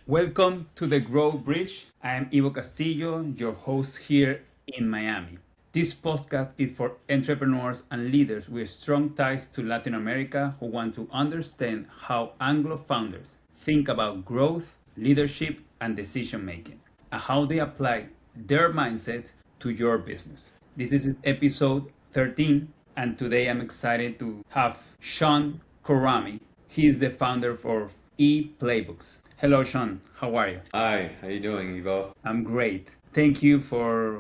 Welcome to the Growth Bridge. I am Ivo-Castillo, your host here in Miami. This podcast is for entrepreneurs and leaders with strong ties to Latin America who want to understand how Anglo founders think about growth, leadership, and decision making, and how they apply their mindset to your business. This is episode 13, and today I'm excited to have Shawn Khorrami. He is the founder for E-Playbooks. Hello, Shawn. How are you? Hi, how you doing, Ivo? I'm great. Thank you for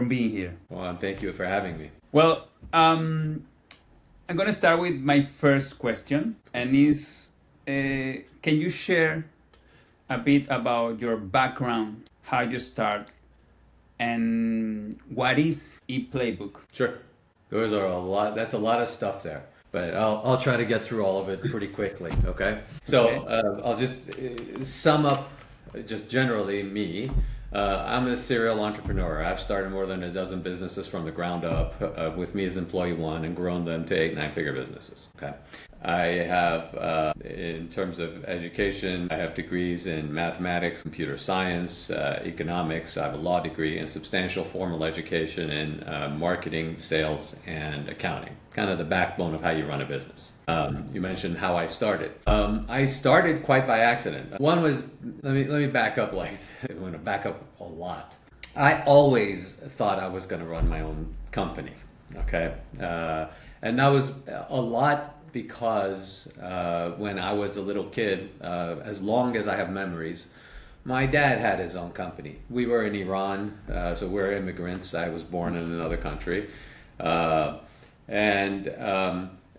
being here. Well, thank you for having me. Well, I'm gonna start with my first question, and is can you share a bit about your background, how you start, and what is E-Playbook? Sure. Those are a lot. That's a lot of stuff there, but I'll try to get through all of it pretty quickly. Okay. So I'll just sum up, just generally me. I'm a serial entrepreneur. I've started more than a dozen businesses from the ground up, with me as employee one, and grown them to 8, 9-figure businesses. Okay. I have, in terms of education, I have degrees in mathematics, computer science, economics. I have a law degree and substantial formal education in marketing, sales, and accounting. Kind of the backbone of how you run a business. You mentioned how I started. I started quite by accident. One was, let me back up I'm going to back up a lot. I always thought I was going to run my own company. Okay. And that was a lot because when I was a little kid, as long as I have memories, my dad had his own company. We were in Iran, so we're immigrants. I was born in another country.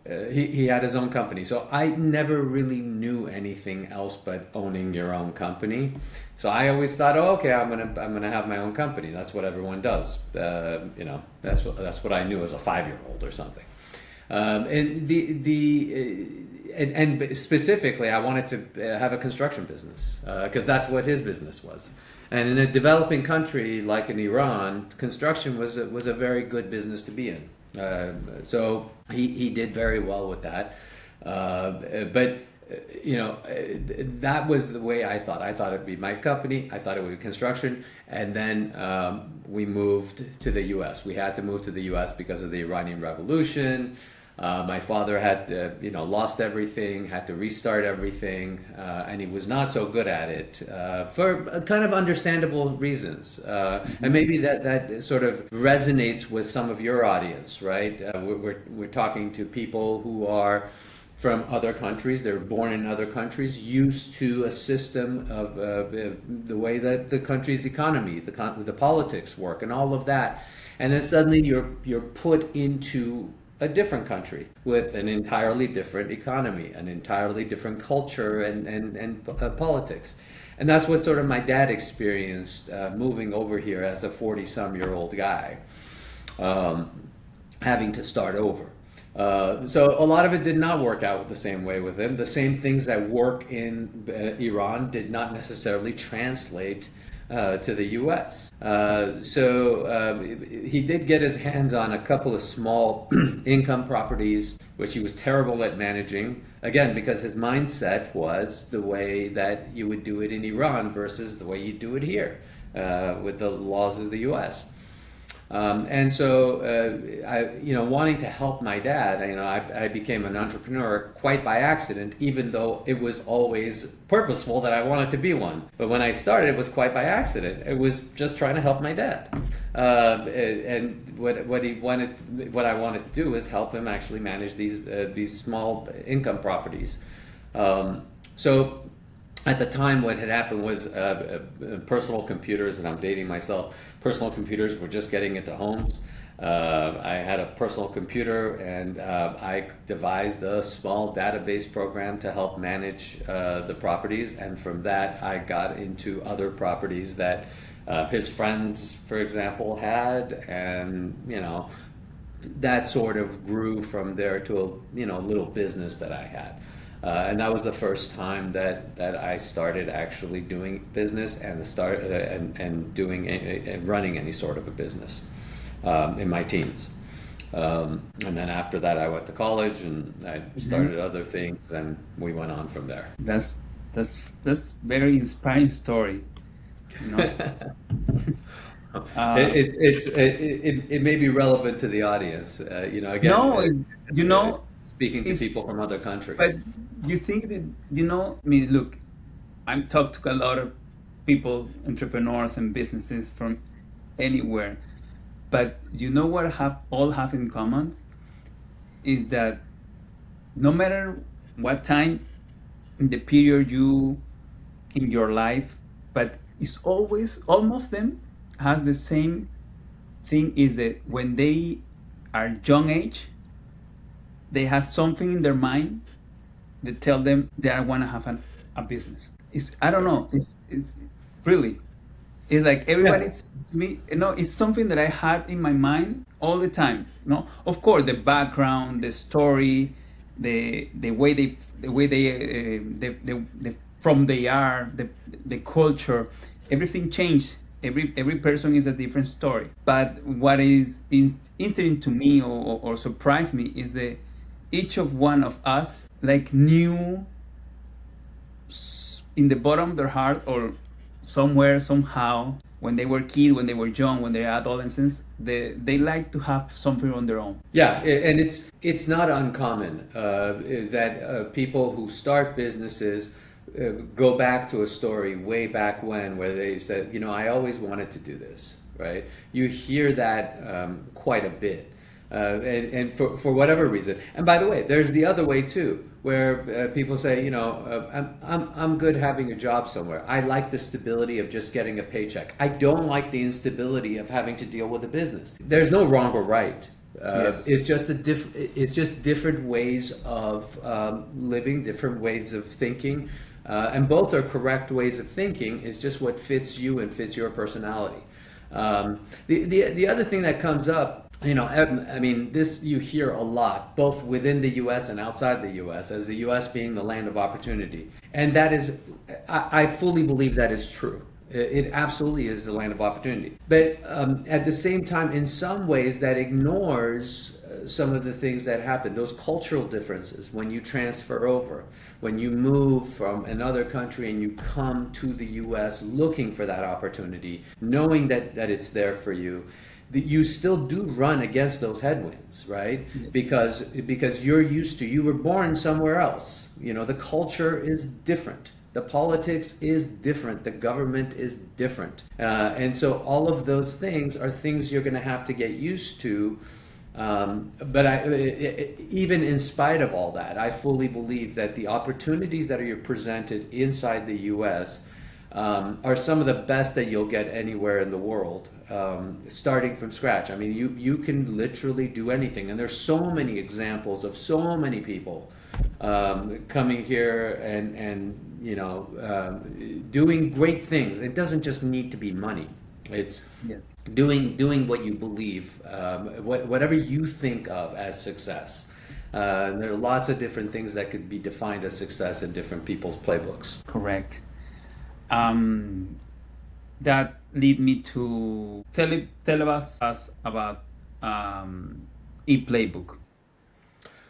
He had his own company. So I never really knew anything else but owning your own company. So I always thought, oh, okay, I'm gonna have my own company. That's what everyone does. That's what I knew as a 5-year-old or something. And specifically, I wanted to have a construction business because that's what his business was. And in a developing country like in Iran, construction was a very good business to be in. So he did very well with that. But that was the way I thought. I thought it'd be my company. I thought it would be construction. And then we moved to the U.S. We had to move to the U.S. because of the Iranian Revolution. My father had lost everything, had to restart everything, and he was not so good at it for kind of understandable reasons. And maybe that sort of resonates with some of your audience, right? We're talking to people who are from other countries. They're born in other countries, used to a system of the way that the country's economy, the politics work, and all of that. And then suddenly you're put into a different country with an entirely different economy, an entirely different culture and politics. And that's what sort of my dad experienced moving over here as a 40-some-year-old guy, having to start over. So a lot of it did not work out the same way with him. The same things that work in Iran did not necessarily translate to the U.S. So he did get his hands on a couple of small income properties, which he was terrible at managing, again, because his mindset was the way that you would do it in Iran versus the way you do it here with the laws of the U.S. And so, wanting to help my dad, I became an entrepreneur quite by accident, even though it was always purposeful that I wanted to be one. But when I started, it was quite by accident. It was just trying to help my dad. And what I wanted to do is help him actually manage these small income properties. So at the time, what had happened was personal computers, and I'm dating myself, personal computers were just getting into homes. I had a personal computer, and I devised a small database program to help manage the properties. And from that, I got into other properties that his friends, for example, had. And, that sort of grew from there to a little business that I had. And that was the first time that I started actually doing business and running any sort of a business in my teens. And then after that, I went to college and I started other things, and we went on from there. That's That's very inspiring story. You know, uh, It may be relevant to the audience. Again, no, you know, speaking to it's people from other but countries. you think that I mean, look, I'm talked to a lot of people, entrepreneurs and businesses from anywhere, but you know what have all have in common is that no matter what time in the period you in your life, but it's always almost them has the same thing is that when they are young age, they have something in their mind that tell them that I want to have a business. It's I don't know. It's really it's like Yeah. everybody's me. It's something that I had in my mind all the time. Of course, the background, the story, the way they from they are, the culture, everything changed. Every person is a different story. But what is interesting to me or surprised me is that each of one of us like knew in the bottom of their heart or somewhere somehow when they were kids, when they were young, when they were adolescents, they like to have something on their own. Yeah, and it's not uncommon that people who start businesses go back to a story way back when where they said, I always wanted to do this, right? You hear that quite a bit. And for whatever reason. And by the way, there's the other way too, where people say, I'm good having a job somewhere. I like the stability of just getting a paycheck. I don't like the instability of having to deal with a business. There's no wrong or right. Yes. It's just different ways of living, different ways of thinking, and both are correct ways of thinking. It's just what fits you and fits your personality. The other thing that comes up, I mean, this you hear a lot, both within the U.S. and outside the U.S., as the U.S. being the land of opportunity. And that is, I fully believe that is true. It absolutely is the land of opportunity. But at the same time, in some ways, that ignores some of the things that happen, those cultural differences when you transfer over, when you move from another country and you come to the U.S. looking for that opportunity, knowing that it's there for you. You still do run against those headwinds, right? Yes. Because you were born somewhere else. The culture is different. The politics is different. The government is different. And so all of those things are things you're going to have to get used to. But even in spite of all that, I fully believe that the opportunities that are presented inside the U.S. Are some of the best that you'll get anywhere in the world, starting from scratch. I mean, you can literally do anything, and there's so many examples of so many people coming here and doing great things. It doesn't just need to be money. It's Yes. doing what you believe, whatever you think of as success. There are lots of different things that could be defined as success in different people's playbooks. Correct. That lead me to tell us about E-Playbook.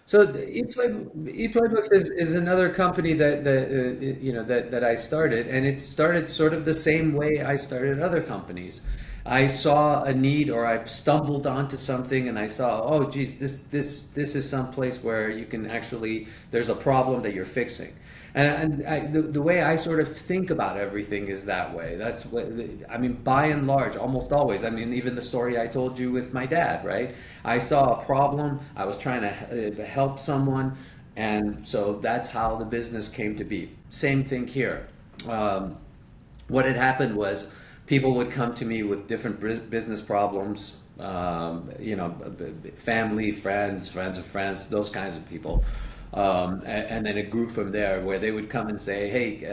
So the E-Playbooks is another company that I started, and it started sort of the same way I started other companies. I saw a need, or I stumbled onto something, and I saw, oh, geez, this is some place where you can actually, there's a problem that you're fixing. The way I sort of think about everything is that way. That's what I mean. By and large, almost always. I mean, even the story I told you with my dad, right? I saw a problem. I was trying to help someone, and so that's how the business came to be. Same thing here. What had happened was people would come to me with different business problems. Family, friends of friends, those kinds of people. And then it grew from there, where they would come and say, "Hey,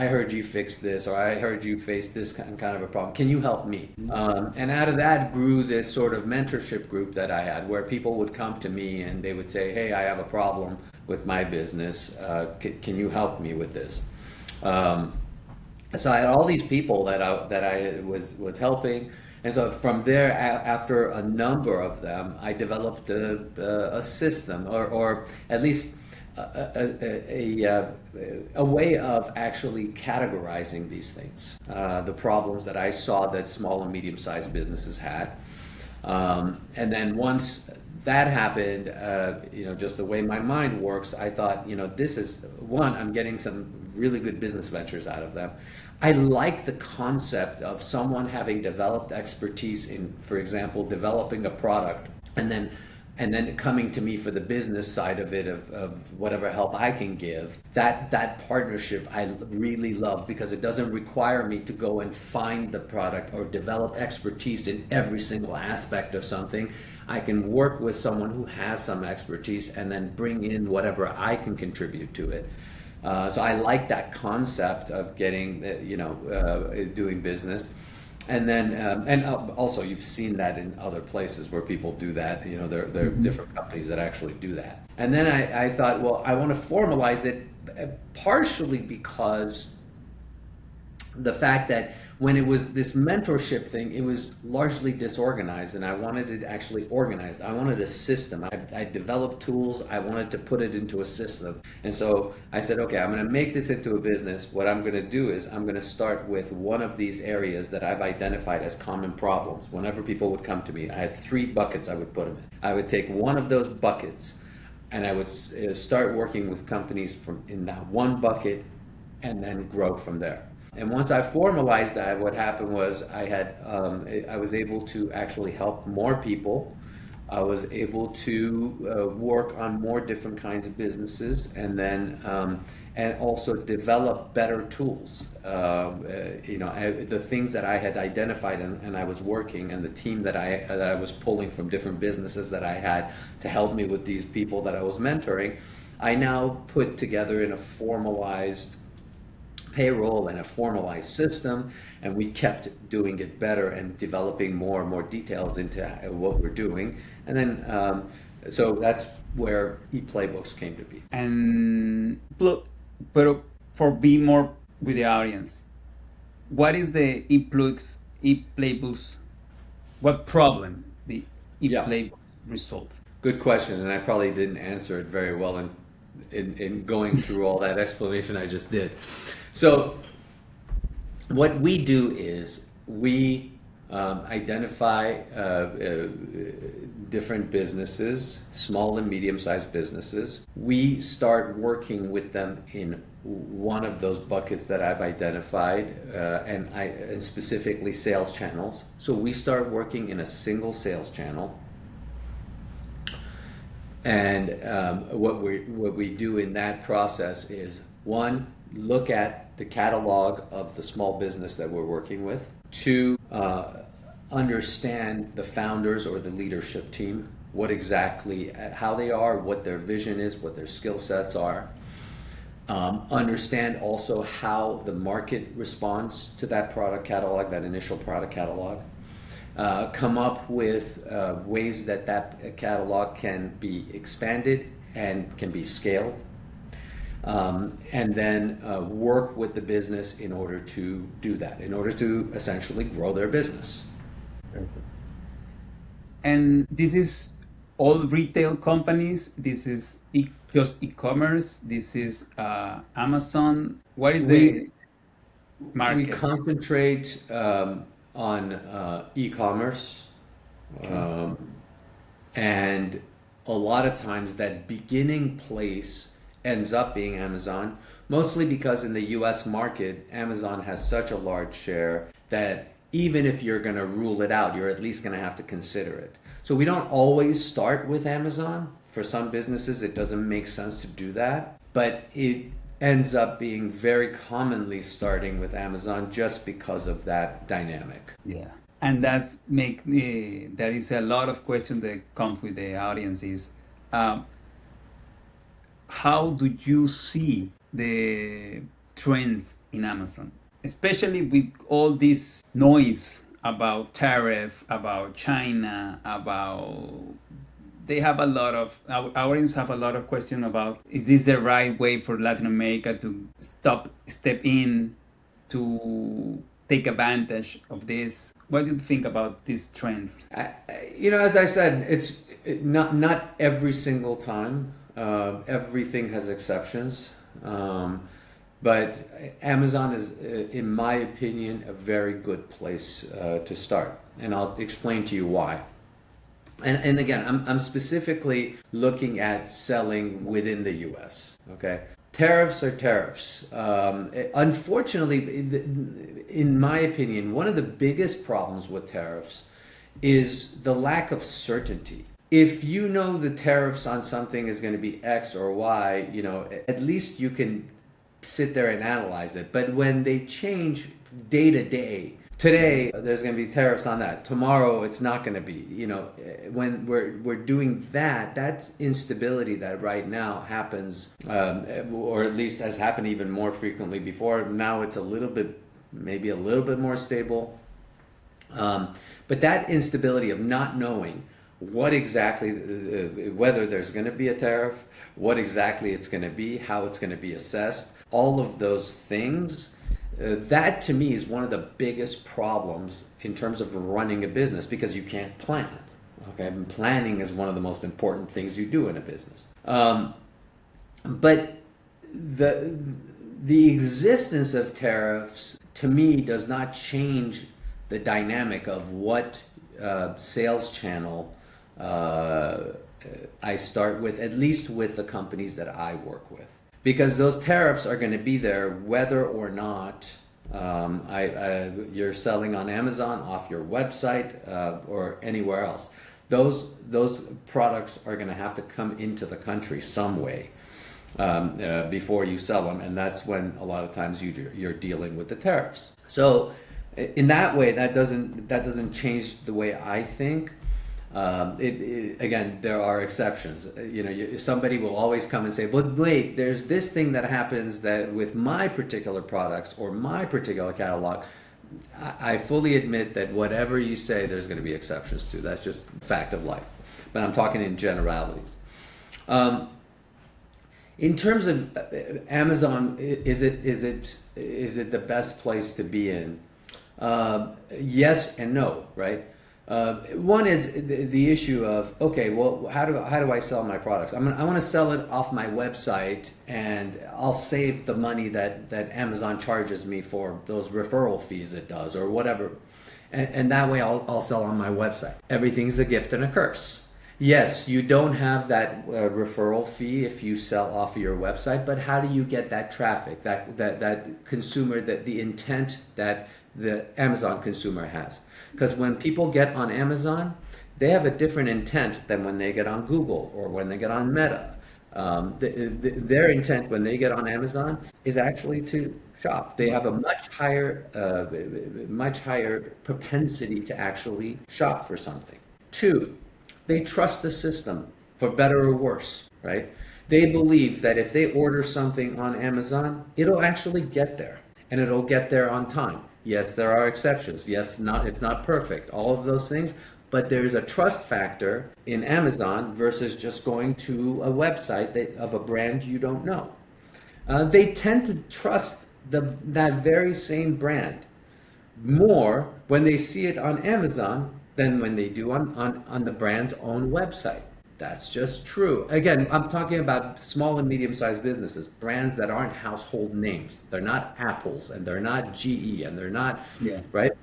I heard you fix this, or I heard you face this kind of a problem. Can you help me?" And out of that grew this sort of mentorship group that I had, where people would come to me and they would say, "Hey, I have a problem with my business. Can you help me with this?" So I had all these people that I was helping. And so from there, after a number of them, I developed a system, or at least a way of actually categorizing these things, the problems that I saw that small and medium-sized businesses had. And then once that happened, just the way my mind works, I thought, this is one, I'm getting some really good business ventures out of them. I like the concept of someone having developed expertise in, for example, developing a product and then coming to me for the business side of it, of whatever help I can give. That partnership I really love, because it doesn't require me to go and find the product or develop expertise in every single aspect of something. I can work with someone who has some expertise and then bring in whatever I can contribute to it. So I like that concept of getting, doing business. And then, also you've seen that in other places where people do that. There are different companies that actually do that. And then I thought, well, I want to formalize it, partially because the fact that when it was this mentorship thing, it was largely disorganized, and I wanted it actually organized. I wanted a system. I developed tools. I wanted to put it into a system. And so I said, okay, I'm going to make this into a business. What I'm going to do is I'm going to start with one of these areas that I've identified as common problems. Whenever people would come to me, I had 3 buckets I would put them in. I would take one of those buckets and I would start working with companies in that one bucket and then grow from there. And once I formalized that, what happened was I was able to actually help more people. I was able to work on more different kinds of businesses, and then and also develop better tools. The things that I had identified and I was working, and the team that I was pulling from different businesses that I had to help me with these people that I was mentoring, I now put together in a formalized payroll and a formalized system, and we kept doing it better and developing more and more details into what we're doing. And then so that's where E-Playbooks came to be. And look, but for being more with the audience, what is the E-Playbooks, what problem the E-Playbooks resolve? Good question, and I probably didn't answer it very well in going through all that explanation I just did. So what we do is we identify different businesses, small and medium-sized businesses. We start working with them in one of those buckets that I've identified, and specifically sales channels. So we start working in a single sales channel. And what we do in that process is, 1, look at the catalog of the small business that we're working with. 2, understand the founders or the leadership team, how they are, what their vision is, what their skill sets are. Understand also how the market responds to that product catalog, that initial product catalog. Come up with ways that catalog can be expanded and can be scaled. And then work with the business in order to do that, in order to essentially grow their business. And this is all retail companies? This is just e-commerce? This is Amazon? What is the market? We concentrate on e-commerce, and a lot of times that beginning place ends up being Amazon, mostly because in the US market, Amazon has such a large share that even if you're going to rule it out, you're at least going to have to consider it. So we don't always start with Amazon. For some businesses, it doesn't make sense to do that, but it ends up being very commonly starting with Amazon just because of that dynamic. Yeah. And there is a lot of questions that come with the audience is, how do you see the trends in Amazon, especially with all this noise about tariff, about China, our audience have a lot of questions about, is this the right way for Latin America to step in to take advantage of this? What do you think about these trends? As I said, it's not every single time Everything has exceptions. But Amazon is, in my opinion, a very good place to start. And I'll explain to you why. And again, I'm specifically looking at selling within the US, okay? Tariffs are tariffs. Unfortunately, in my opinion, one of the biggest problems with tariffs is the lack of certainty. If you know the tariffs on something is going to be X or Y, at least you can sit there and analyze it. But when they change day to day, today there's going to be tariffs on that. Tomorrow it's not going to be. When we're doing that, that's instability that right now happens, or at least has happened even more frequently before. Now it's maybe a little bit more stable. But that instability of not knowing what exactly, whether there's going to be a tariff, what exactly it's going to be, how it's going to be assessed, all of those things, that to me is one of the biggest problems in terms of running a business, because you can't plan. Okay, and planning is one of the most important things you do in a business. But the existence of tariffs to me does not change the dynamic of what sales channel I start with, at least with the companies that I work with. Because those tariffs are going to be there whether or not you're selling on Amazon, off your website, or anywhere else. Those products are going to have to come into the country some way before you sell them, and that's when a lot of times you're dealing with the tariffs. So in that way, that doesn't change the way I think. Again, there are exceptions. Somebody will always come and say, "But wait, there's this thing that happens that with my particular products or my particular catalog." I fully admit that whatever you say, there's going to be exceptions to. That's just fact of life. But I'm talking in generalities. In terms of Amazon, is it the best place to be in? Yes and no, right? One is the issue of, okay, well, how do I sell my products? I want to sell it off my website, and I'll save the money that Amazon charges me for those referral fees it does, or whatever, and that way I'll sell on my website. Everything's a gift and a curse. Yes, you don't have that referral fee if you sell off of your website, but how do you get that traffic, that consumer, the intent that the Amazon consumer has? Because when people get on Amazon, they have a different intent than when they get on Google or when they get on Meta. Their intent when they get on Amazon is actually to shop. They have a much higher propensity to actually shop for something. Two, they trust the system, for better or worse, right? They believe that if they order something on Amazon, it'll actually get there, and it'll get there on time. Yes, there are exceptions. Yes, it's not perfect, all of those things, but there's a trust factor in Amazon versus just going to a website of a brand you don't know. They tend to trust that very same brand more when they see it on Amazon than when they do on the brand's own website. That's just true. Again, I'm talking about small and medium-sized businesses, brands that aren't household names. They're not Apple's, and they're not GE, and they're not, right?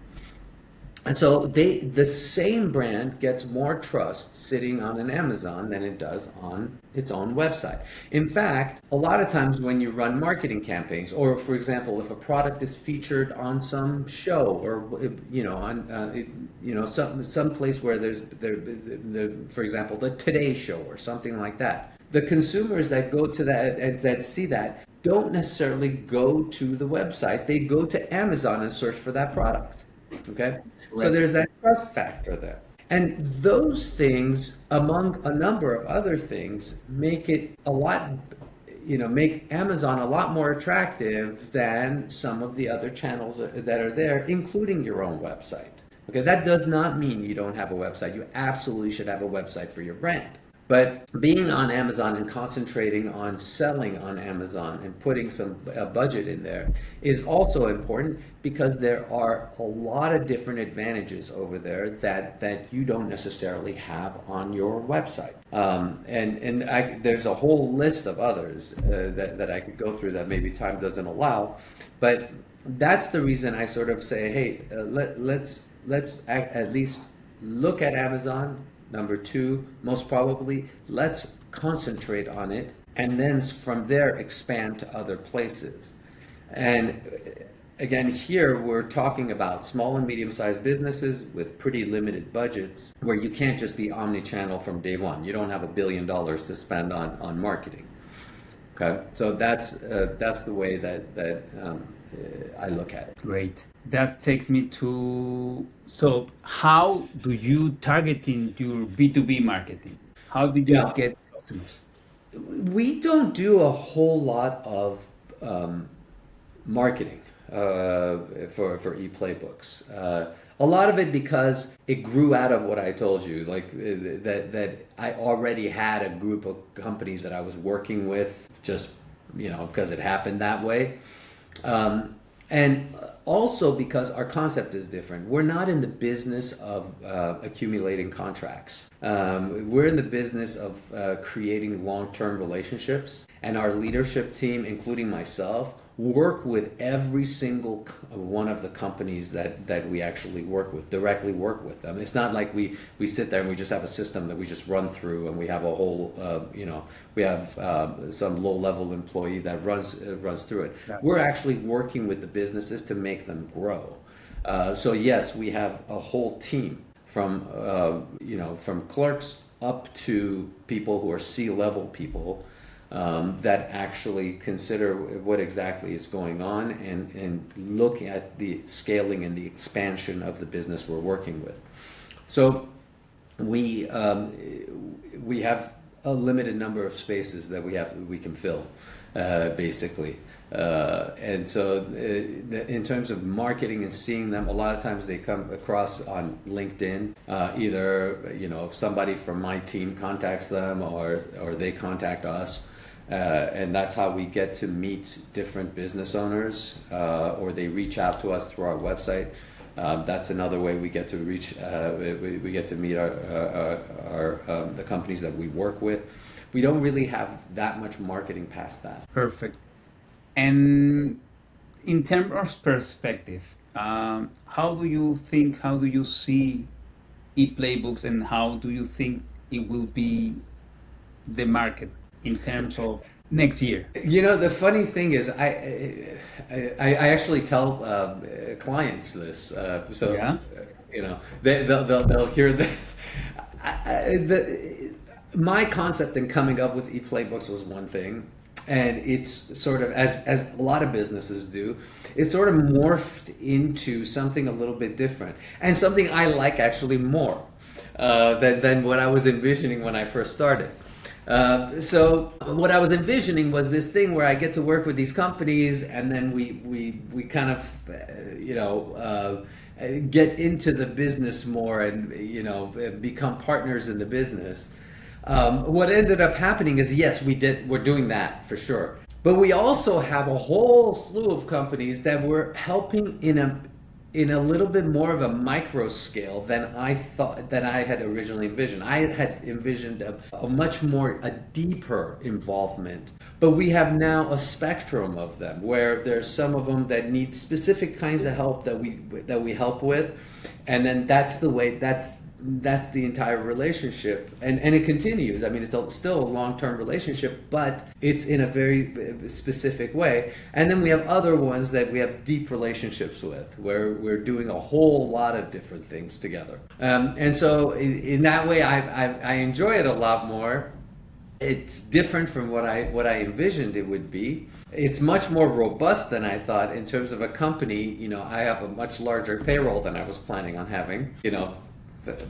And so the same brand gets more trust sitting on an Amazon than it does on its own website. In fact, a lot of times when you run marketing campaigns, or for example, if a product is featured on some show, or some place where there's for example, the Today Show or something like that, the consumers that go to that see that don't necessarily go to the website. They go to Amazon and search for that product. Okay, so there's that trust factor there. And those things, among a number of other things, make Amazon a lot more attractive than some of the other channels that are there, including your own website. Okay, that does not mean you don't have a website. You absolutely should have a website for your brand. But being on Amazon and concentrating on selling on Amazon and putting some budget in there is also important because there are a lot of different advantages over there that you don't necessarily have on your website. There's a whole list of others that I could go through that maybe time doesn't allow. But that's the reason I sort of say, hey, let's at least look at Amazon. Number two, most probably, let's concentrate on it and then from there expand to other places. And again, here we're talking about small and medium-sized businesses with pretty limited budgets where you can't just be omni-channel from day one. You don't have $1 billion to spend on marketing. Okay, so that's the way that I look at it. Great. That takes me to, so how do you target in your B2B marketing? How do you get customers? We don't do a whole lot of marketing for E-Playbooks. A lot of it because it grew out of what I told you, like that I already had a group of companies that I was working with, just because it happened that way. And also because our concept is different. We're not in the business of accumulating contracts. We're in the business of creating long-term relationships. And our leadership team, including myself, work with every single one of the companies that we actually directly work with them. It's not like we sit there and we just have a system that we just run through and we have a whole, we have some low-level employee that runs through it. Yeah. We're actually working with the businesses to make them grow. So yes, we have a whole team from clerks up to people who are C-level people that actually consider what exactly is going on and look at the scaling and the expansion of the business we're working with. So we have a limited number of spaces that we can fill, basically. And so in terms of marketing and seeing them, a lot of times they come across on LinkedIn. Either somebody from my team contacts them or they contact us. And that's how we get to meet different business owners, or they reach out to us through our website. That's another way we get to reach. We get to meet the companies that we work with. We don't really have that much marketing past that. Perfect. And in terms of perspective, how do you see E-Playbooks, and how do you think it will be the market in terms of next year? The funny thing is, I actually tell clients this, they'll hear this. My concept in coming up with E-Playbooks was one thing, and it's sort of, as a lot of businesses do, it's sort of morphed into something a little bit different, and something I like actually more than what I was envisioning when I first started. So what I was envisioning was this thing where I get to work with these companies, and then we kind of get into the business more and become partners in the business. What ended up happening is, yes, we're doing that for sure, but we also have a whole slew of companies that we're helping in a little bit more of a micro scale than I thought, that I had originally envisioned. I had envisioned a deeper involvement, but we have now a spectrum of them where there's some of them that need specific kinds of help that we help with, and then that's the entire relationship, and it continues. I mean, it's still a long-term relationship, but it's in a very specific way. And then we have other ones that we have deep relationships with, where we're doing a whole lot of different things together. And so in that way, I enjoy it a lot more. It's different from what I envisioned it would be. It's much more robust than I thought in terms of a company. I have a much larger payroll than I was planning on having.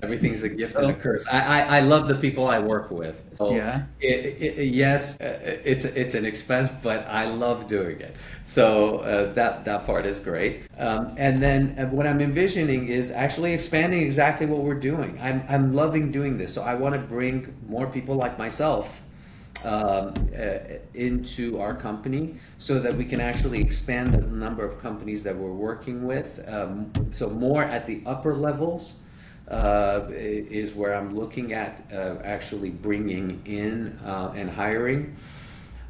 Everything's a gift and a curse. I love the people I work with. So Yeah. yes, it's an expense, but I love doing it. So that part is great. And then what I'm envisioning is actually expanding exactly what we're doing. I'm loving doing this. So I want to bring more people like myself into our company so that we can actually expand the number of companies that we're working with. So more at the upper levels is where I'm looking at actually bringing in and hiring.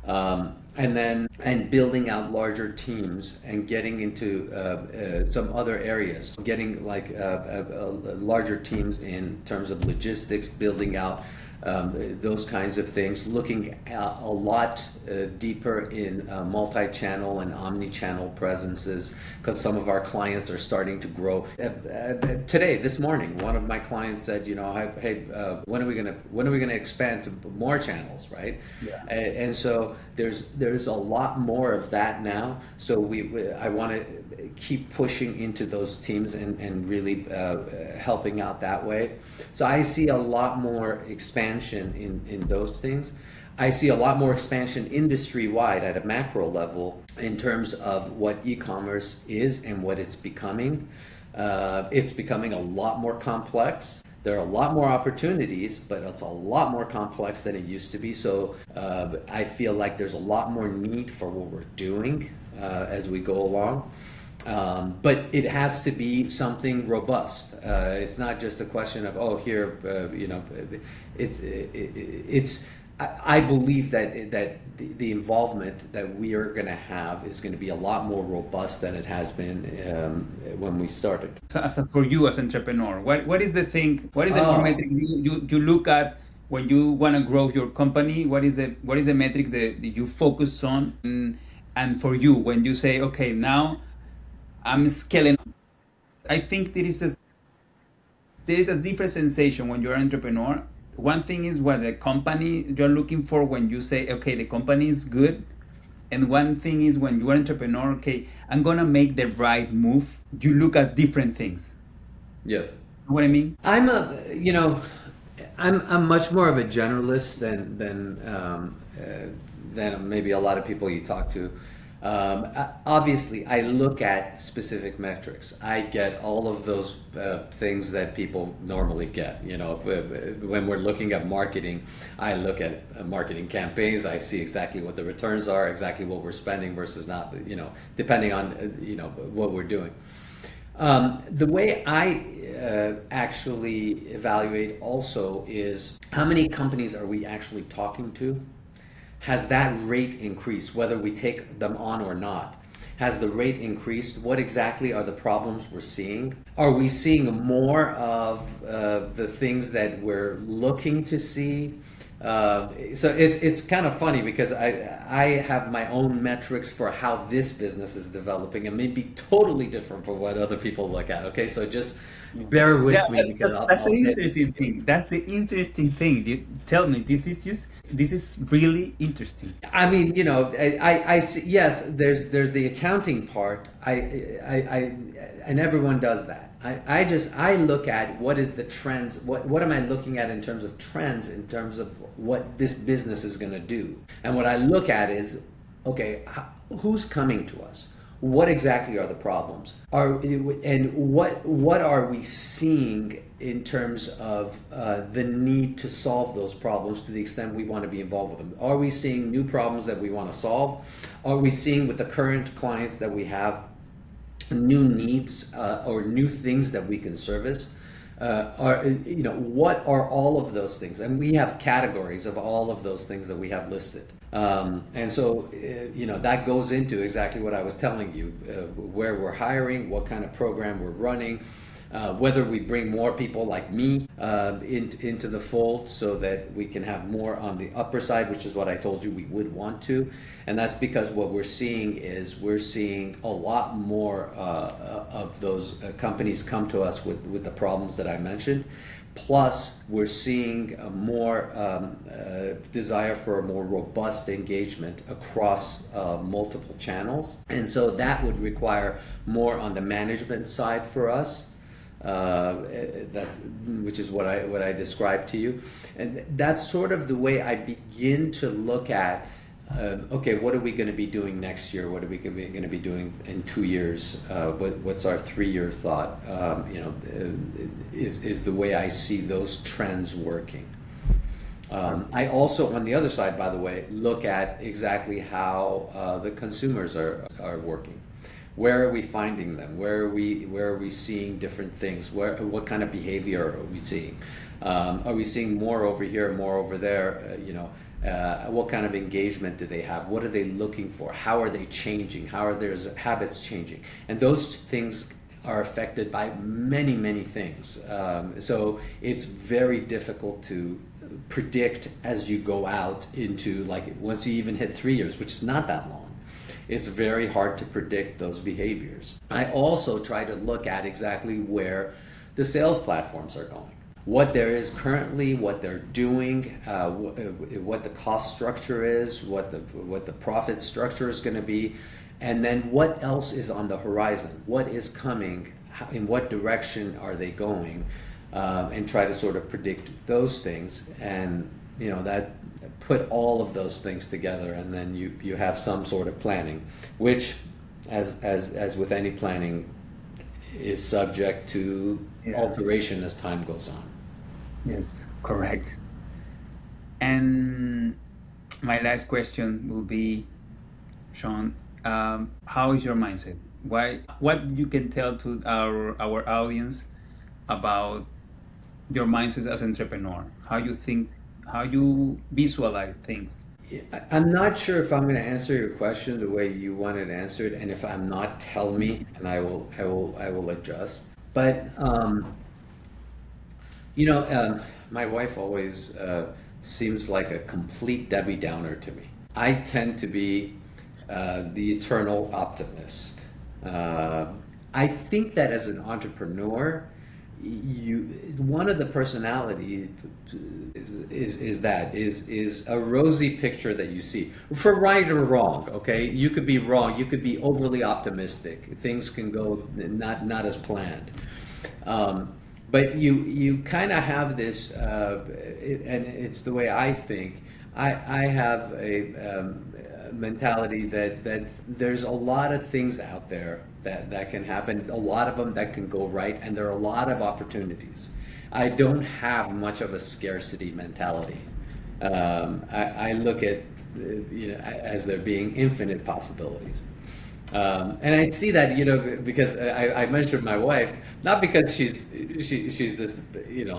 And building out larger teams and getting into some other areas, getting like larger teams in terms of logistics, building out those kinds of things, looking at a lot deeper in multi-channel and omni-channel presences, because some of our clients are starting to grow. Today, this morning, one of my clients said, hey, when are we gonna expand to more channels, right? Yeah. And so there's a lot more of that now. So I want to keep pushing into those teams and really helping out that way. So I see a lot more expansion in those things. I see a lot more expansion industry-wide at a macro level in terms of what e-commerce is and what it's becoming. It's becoming a lot more complex. There are a lot more opportunities, but it's a lot more complex than it used to be. So I feel like there's a lot more need for what we're doing as we go along. But it has to be something robust. It's not just a question of, I believe that the involvement that we are going to have is going to be a lot more robust than it has been when we started. So for you as entrepreneur, what is the thing? What is the core metric you look at when you want to grow your company? What is the metric that you focus on? And for you, when you say, okay, now I'm scaling, I think there is a different sensation when you're an entrepreneur. One thing is what the company you're looking for when you say, okay, the company is good. And one thing is when you're an entrepreneur, okay, I'm going to make the right move. You look at different things. Yes. You know what I mean? I'm much more of a generalist than maybe a lot of people you talk to. Obviously, I look at specific metrics. I get all of those things that people normally get. When we're looking at marketing, I look at marketing campaigns. I see exactly what the returns are, exactly what we're spending versus not. Depending on what we're doing. The way I actually evaluate also is how many companies are we actually talking to? Has that rate increased, whether we take them on or not? Has the rate increased? What exactly are the problems we're seeing? Are we seeing more of the things that we're looking to see? So it's kind of funny because I have my own metrics for how this business is developing and may be totally different from what other people look at. Okay, so just bear with me because that's the interesting thing. That's the interesting thing. You tell me, this is really interesting. I mean, I see. Yes, there's the accounting part. And everyone does that. I look at what is the trends. What am I looking at in terms of trends, in terms of what this business is going to do? And what I look at is, okay, who's coming to us? What exactly are the problems? And what are we seeing in terms of the need to solve those problems to the extent we want to be involved with them? Are we seeing new problems that we want to solve? Are we seeing with the current clients that we have new needs or new things that we can service? What are all of those things? And we have categories of all of those things that we have listed. And so, that goes into exactly what I was telling you, where we're hiring, what kind of program we're running, whether we bring more people like me into the fold so that we can have more on the upper side, which is what I told you we would want to. And that's because what we're seeing is a lot more of those companies come to us with the problems that I mentioned. Plus, we're seeing a more desire for a more robust engagement across multiple channels. And so that would require more on the management side for us. That's which is what I described to you, and that's sort of the way I begin to look at. Okay, what are we going to be doing next year? What are we going to be doing in 2 years? What's our 3-year thought? Is the way I see those trends working. I also, on the other side, by the way, look at exactly how the consumers are working. Where are we finding them? Where are we seeing different things? What kind of behavior are we seeing? Are we seeing more over here, more over there? What kind of engagement do they have? What are they looking for? How are they changing? How are their habits changing? And those things are affected by many, many things. So it's very difficult to predict as you go out into, like, once you even hit 3 years, which is not that long. It's very hard to predict those behaviors. I also try to look at exactly where the sales platforms are going, what there is currently, what they're doing, what the cost structure is, what the profit structure is going to be, and then what else is on the horizon, what is coming, in what direction are they going, and try to sort of predict those things, and that put all of those things together, and then you have some sort of planning, which, as with any planning, is subject to alteration as time goes on. Yes, correct. And my last question will be, Shawn, how is your mindset? What you can tell to our audience about your mindset as an entrepreneur? How you think, how you visualize things? I'm not sure if I'm going to answer your question the way you want it answered, and if I'm not, tell me, and I will adjust. But my wife always seems like a complete Debbie Downer to me. I tend to be the eternal optimist. I think that as an entrepreneur, one of the personality is a rosy picture that you see, for right or wrong. Okay, you could be wrong, you could be overly optimistic, things can go not as planned, but you kind of have this, and it's the way I think. I have a mentality that there's a lot of things out there that can happen, a lot of them that can go right, and there are a lot of opportunities. I don't have much of a scarcity mentality. I look at as there being infinite possibilities. And I see that, because I mentioned my wife, not because she's this,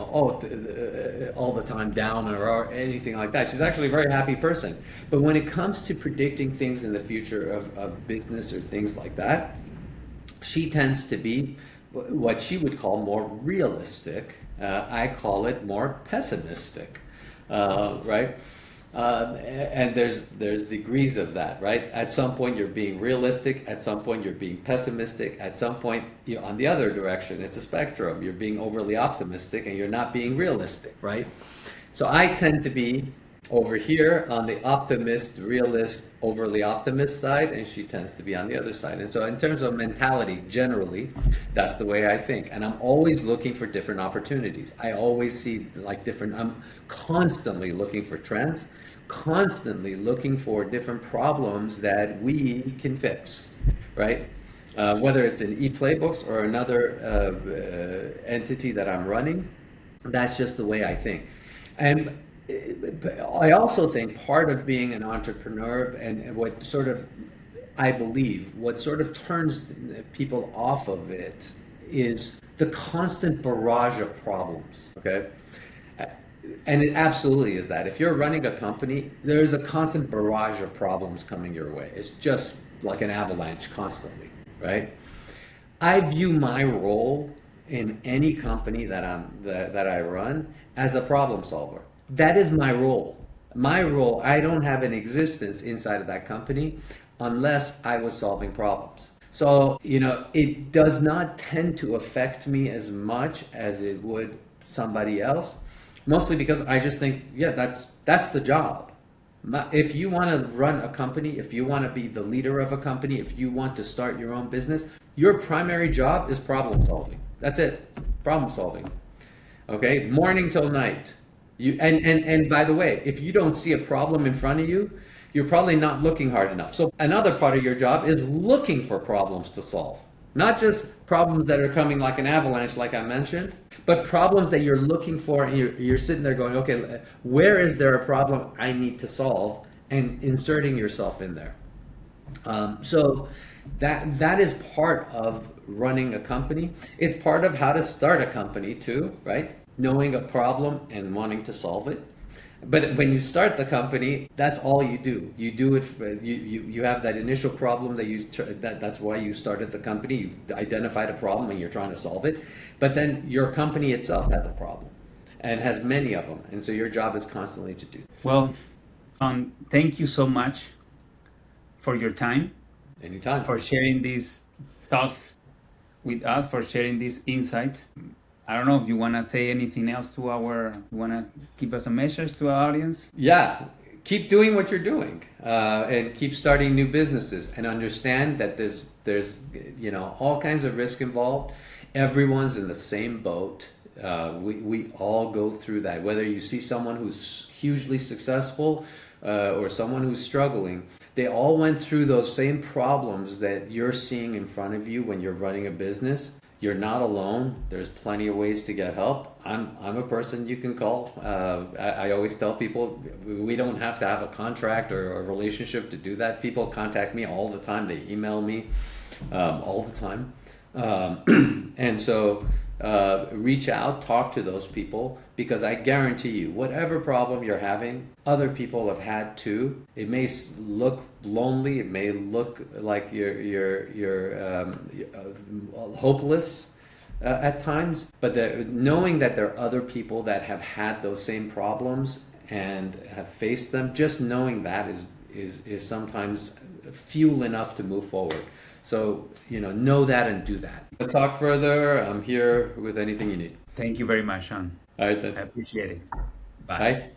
all the time down or anything like that. She's actually a very happy person. But when it comes to predicting things in the future of business or things like that, she tends to be what she would call more realistic. I call it more pessimistic, right? And there's degrees of that, right? At some point you're being realistic, at some point you're being pessimistic, at some point on the other direction, it's a spectrum. You're being overly optimistic and you're not being realistic, right? So I tend to be over here on the optimist, realist, overly optimist side, and she tends to be on the other side. And so in terms of mentality, generally, that's the way I think. And I'm always looking for different opportunities. I always see I'm constantly looking for trends, constantly looking for different problems that we can fix, right? Whether it's in E-Playbooks or another entity that I'm running, that's just the way I think. And I also think part of being an entrepreneur, and what sort of, I believe, what sort of turns people off of it is the constant barrage of problems, okay? And it absolutely is that. If you're running a company, there's a constant barrage of problems coming your way. It's just like an avalanche constantly, right? I view my role in any company that I run as a problem solver. That is my role. My role, I don't have an existence inside of that company unless I was solving problems. So, it does not tend to affect me as much as it would somebody else, mostly because I just think, that's the job. If you want to run a company, if you want to be the leader of a company, if you want to start your own business, your primary job is problem solving. That's it. Problem solving. Okay, morning till night. And by the way, if you don't see a problem in front of you, you're probably not looking hard enough. So another part of your job is looking for problems to solve. Not just problems that are coming like an avalanche, like I mentioned, but problems that you're looking for, and you're sitting there going, okay, where is there a problem I need to solve, and inserting yourself in there. So that is part of running a company. It's part of how to start a company too, right? Knowing a problem and wanting to solve it. But when you start the company, that's all you do. You do it. You have that initial problem that's why you started the company. You've identified a problem and you're trying to solve it. But then your company itself has a problem, and has many of them. And so your job is constantly to do. Well, thank you so much for your time, Anytime. for sharing these thoughts with us, for sharing these insights. I don't know if you want to say anything else you want to give us a message to our audience? Yeah, keep doing what you're doing, and keep starting new businesses, and understand that there's all kinds of risk involved. Everyone's in the same boat. We all go through that. Whether you see someone who's hugely successful or someone who's struggling, they all went through those same problems that you're seeing in front of you when you're running a business. You're not alone. There's plenty of ways to get help. I'm a person you can call. I always tell people we don't have to have a contract or a relationship to do that. People contact me all the time. They email me all the time. And so reach out, talk to those people, because I guarantee you, whatever problem you're having, other people have had too. It may look lonely, it may look like you're hopeless at times, but knowing that there are other people that have had those same problems and have faced them, just knowing that is sometimes fuel enough to move forward. So, know that and do that. To talk further, I'm here with anything you need. Thank you very much, Shawn. All right, then. I appreciate it. Bye.